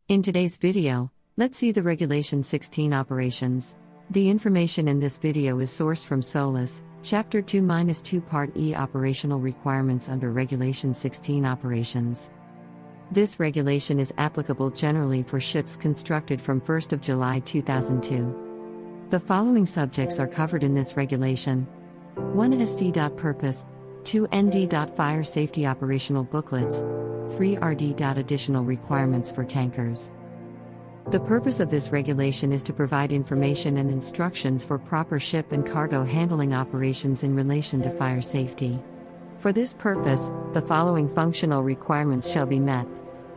In today's video, let's see the Regulation 16 operations. The information in this video is sourced from SOLAS, Chapter 2-2 Part E Operational Requirements under Regulation 16 Operations. This regulation is applicable generally for ships constructed from 1st of July 2002. The following subjects are covered in this regulation. 1. SD.Purpose, 2. ND.Fire Safety Operational Booklets, 3. RD. Additional requirements for tankers. The purpose of this regulation is to provide information and instructions for proper ship and cargo handling operations in relation to fire safety. For this purpose, the following functional requirements shall be met.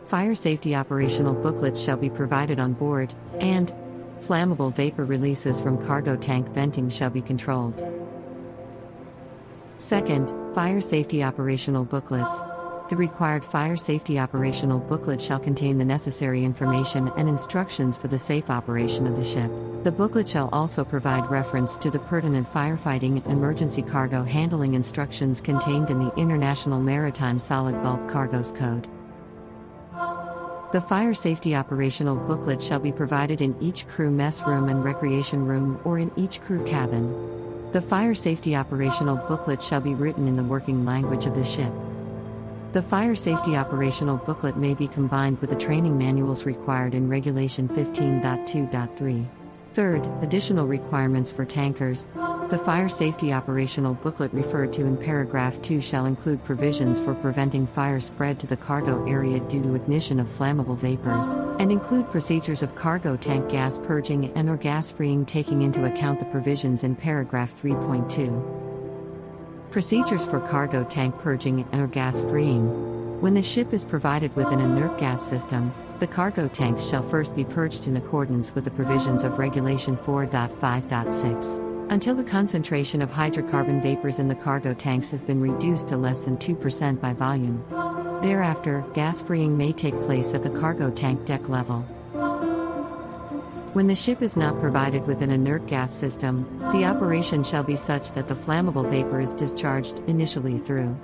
Fire safety operational booklets shall be provided on board, and flammable vapor releases from cargo tank venting shall be controlled. Second, fire safety operational booklets. The required fire safety operational booklet shall contain the necessary information and instructions for the safe operation of the ship. The booklet shall also provide reference to the pertinent firefighting and emergency cargo handling instructions contained in the International Maritime Solid Bulk Cargoes Code. The fire safety operational booklet shall be provided in each crew mess room and recreation room or in each crew cabin. The fire safety operational booklet shall be written in the working language of the ship. The fire safety operational booklet may be combined with the training manuals required in Regulation 15.2.3. Third, additional requirements for tankers. The fire safety operational booklet referred to in paragraph 2 shall include provisions for preventing fire spread to the cargo area due to ignition of flammable vapors, and include procedures of cargo tank gas purging and/or gas freeing, taking into account the provisions in paragraph 3.2. Procedures for cargo tank purging and/or gas freeing. When the ship is provided with an inert gas system, the cargo tanks shall first be purged in accordance with the provisions of Regulation 4.5.6, until the concentration of hydrocarbon vapors in the cargo tanks has been reduced to less than 2% by volume. Thereafter, gas freeing may take place at the cargo tank deck level. When the ship is not provided with an inert gas system, the operation shall be such that the flammable vapor is discharged initially through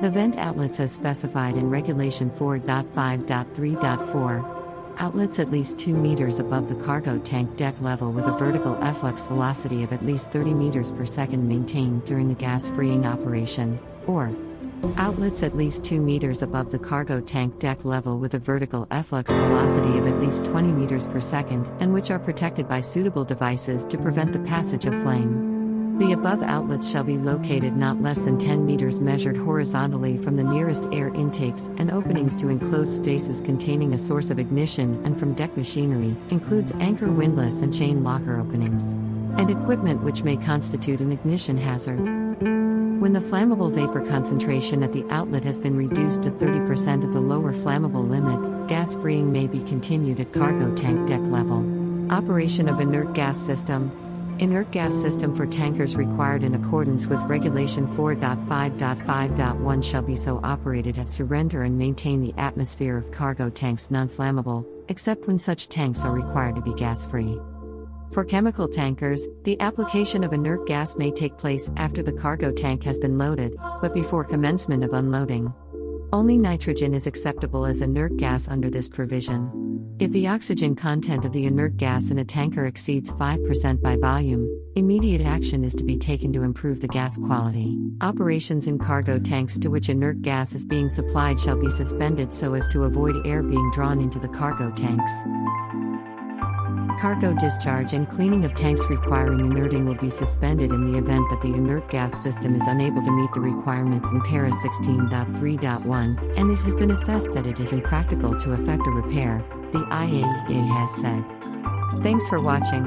the vent outlets as specified in Regulation 4.5.3.4. Outlets at least 2 meters above the cargo tank deck level with a vertical efflux velocity of at least 30 meters per second maintained during the gas freeing operation, or outlets at least 2 meters above the cargo tank deck level with a vertical efflux velocity of at least 20 meters per second and which are protected by suitable devices to prevent the passage of flame. The above outlets shall be located not less than 10 meters measured horizontally from the nearest air intakes and openings to enclosed spaces containing a source of ignition and from deck machinery, includes anchor windlass and chain locker openings, and equipment which may constitute an ignition hazard. When the flammable vapor concentration at the outlet has been reduced to 30% of the lower flammable limit, gas freeing may be continued at cargo tank deck level. Operation of inert gas system. Inert gas system for tankers required in accordance with Regulation 4.5.5.1 shall be so operated as to render and maintain the atmosphere of cargo tanks non-flammable, except when such tanks are required to be gas-free. For chemical tankers, the application of inert gas may take place after the cargo tank has been loaded, but before commencement of unloading. Only nitrogen is acceptable as inert gas under this provision. If the oxygen content of the inert gas in a tanker exceeds 5% by volume, immediate action is to be taken to improve the gas quality. Operations in cargo tanks to which inert gas is being supplied shall be suspended so as to avoid air being drawn into the cargo tanks. Cargo discharge and cleaning of tanks requiring inerting will be suspended in the event that the inert gas system is unable to meet the requirement in para 16.3.1, and it has been assessed that it is impractical to effect a repair, the IAEA has said. Thanks for watching.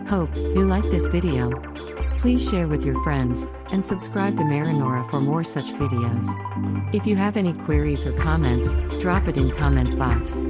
Hope you like this video. Please share with your friends, and subscribe to MarinAura for more such videos. If you have any queries or comments, drop it in comment box.